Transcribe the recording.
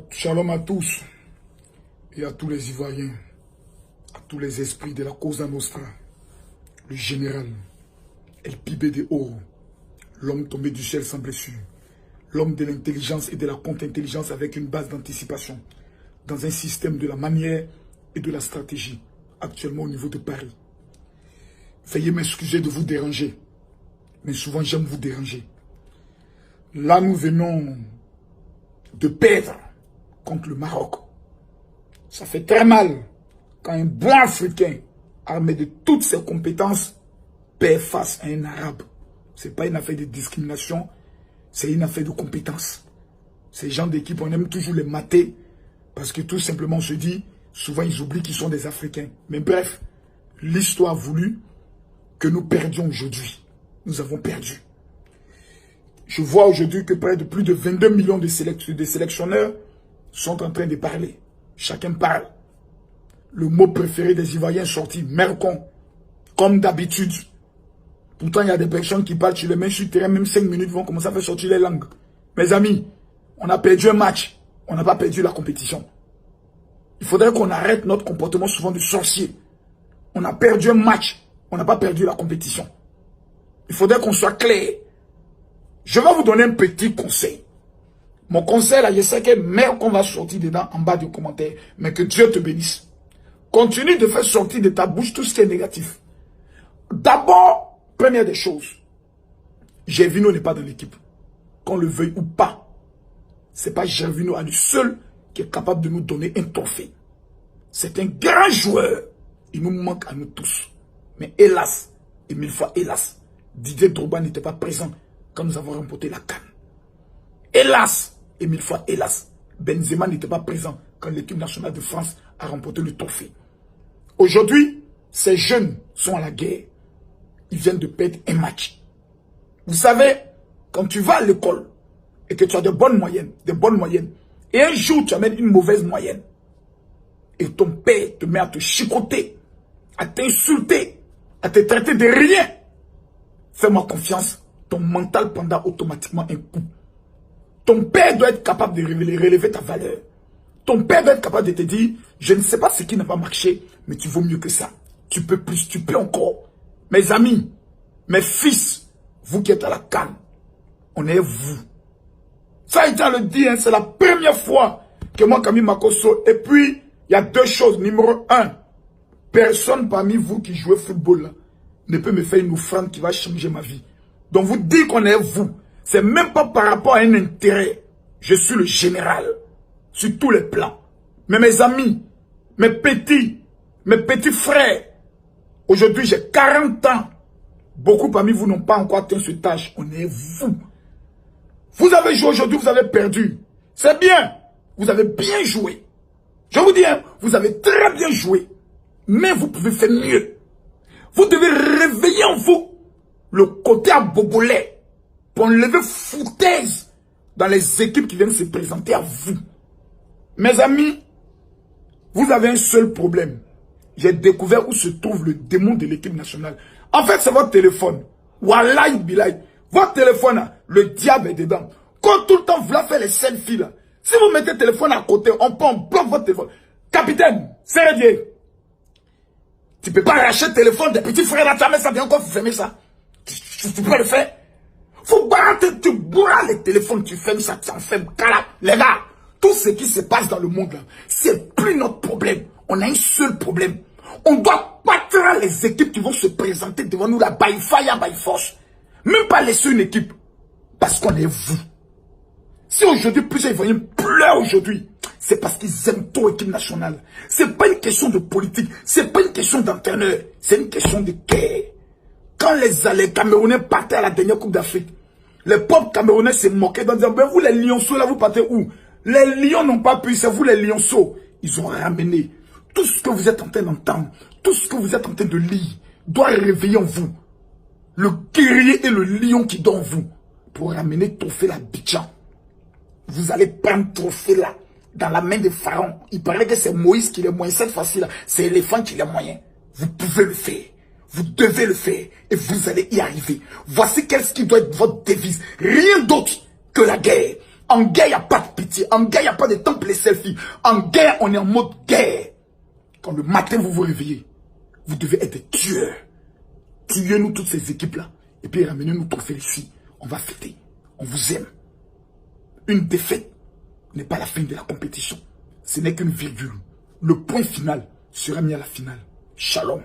Shalom à tous et à tous les Ivoiriens, à tous les esprits de la Cosa Nostra, le général, El Pibe de Oro, l'homme tombé du ciel sans blessure, l'homme de l'intelligence et de la contre-intelligence avec une base d'anticipation, dans un système de la manière et de la stratégie, actuellement au niveau de Paris. Veuillez m'excuser de vous déranger, mais souvent j'aime vous déranger. Là, nous venons de perdre contre le Maroc. Ça fait très mal quand un bon Africain, armé de toutes ses compétences, perd face à un Arabe. Ce n'est pas une affaire de discrimination, c'est une affaire de compétence. Ces gens d'équipe, on aime toujours les mater parce que tout simplement on se dit, souvent ils oublient qu'ils sont des Africains. Mais bref, l'histoire a voulu que nous perdions aujourd'hui. Nous avons perdu. Je vois aujourd'hui que près de plus de 22 millions de sélectionneurs sont en train de parler. Chacun parle. Le mot préféré des Ivoiriens est sorti, Mercon, comme d'habitude. Pourtant, il y a des personnes qui parlent, tu les mets sur le terrain, même 5 minutes, vont commencer à faire sortir les langues. Mes amis, on a perdu un match, on n'a pas perdu la compétition. Il faudrait qu'on arrête notre comportement souvent de sorcier. On a perdu un match, on n'a pas perdu la compétition. Il faudrait qu'on soit clair. Je vais vous donner un petit conseil. Mon conseil, là, je sais que merde qu'on va sortir dedans en bas du commentaire, mais que Dieu te bénisse. Continue de faire sortir de ta bouche tout ce qui est négatif. D'abord, première des choses, Gervinho n'est pas dans l'équipe. Qu'on le veuille ou pas, c'est pas Gervinho à lui seul qui est capable de nous donner un trophée. C'est un grand joueur. Il nous manque à nous tous. Mais hélas, et 1000 fois hélas, Didier Drogba n'était pas présent quand nous avons remporté la CAN. Hélas, et 1000 fois hélas, Benzema n'était pas présent quand l'équipe nationale de France a remporté le trophée. Aujourd'hui, ces jeunes sont à la guerre. Ils viennent de perdre un match. Vous savez, quand tu vas à l'école et que tu as de bonnes moyennes, et un jour tu amènes une mauvaise moyenne, et ton père te met à te chicoter, à t'insulter, à te traiter de rien, fais-moi confiance, ton mental prendra automatiquement un coup. Ton père doit être capable de relever ta valeur. Ton père doit être capable de te dire, je ne sais pas ce qui n'a pas marché, mais tu vaux mieux que ça. Tu peux plus, tu peux encore. Mes amis, mes fils, vous qui êtes à la CAN, on est vous. Ça a été à le dire, hein, c'est la première fois que moi, Camille Makosso, et puis, il y a deux choses. Numéro 1, personne parmi vous qui jouez football là, ne peut me faire une offrande qui va changer ma vie. Donc vous dites qu'on est vous. C'est même pas par rapport à un intérêt. Je suis le général. Sur tous les plans. Mais mes amis, mes petits frères, aujourd'hui j'ai 40 ans. Beaucoup parmi vous n'ont pas encore atteint ce âge. On est vous. Vous avez joué aujourd'hui, vous avez perdu. C'est bien. Vous avez bien joué. Je vous dis, hein, vous avez très bien joué. Mais vous pouvez faire mieux. Vous devez réveiller en vous le côté abobolais pour enlever foutaise dans les équipes qui viennent se présenter à vous. Mes amis, vous avez un seul problème. J'ai découvert où se trouve le démon de l'équipe nationale. En fait, c'est votre téléphone. Wallahi billahi. Votre téléphone, le diable est dedans. Quand tout le temps vous faire les selfies là, si vous mettez le téléphone à côté, on bloque votre téléphone. Capitaine, c'est Dieu. Tu peux pas arracher le téléphone des petits frères là, tu as ça bien encore, vous fermez ça. Tu peux le faire. Faut battre, tu bourras les téléphones, tu fermes ça, tu en fermes. Les gars, tout ce qui se passe dans le monde là, c'est plus notre problème. On a un seul problème. On doit battre les équipes qui vont se présenter devant nous là, by fire, by force. Même pas laisser une équipe. Parce qu'on est vous. Si aujourd'hui plusieurs Ivoiriens pleurent aujourd'hui, c'est parce qu'ils aiment trop l'équipe nationale. C'est pas une question de politique, c'est pas une question d'entraîneur, c'est une question de guerre. Quand les Camerounais partaient à la dernière Coupe d'Afrique, les pauvres Camerounais se moquaient en disant, ben vous les lionceaux là, vous partez où? Les lions n'ont pas pu, c'est vous les lionceaux. Ils ont ramené tout ce que vous êtes en train d'entendre, tout ce que vous êtes en train de lire, doit réveiller en vous le guerrier et le lion qui dort en vous pour ramener trophée là, Abidjan. Vous allez prendre trophée là dans la main de Pharaon. Il paraît que c'est Moïse qui est moyen. Cette fois-ci là, c'est l'éléphant qui est moyen. Vous pouvez le faire. Vous devez le faire. Et vous allez y arriver. Voici qu'est-ce qui doit être votre devise. Rien d'autre que la guerre. En guerre, il n'y a pas de pitié. En guerre, il n'y a pas de temps pour les selfies. En guerre, on est en mode guerre. Quand le matin, vous vous réveillez, vous devez être des tueurs. Tuez-nous toutes ces équipes-là. Et puis ramenez-nous trophées ici. On va fêter. On vous aime. Une défaite n'est pas la fin de la compétition. Ce n'est qu'une virgule. Le point final sera mis à la finale. Shalom.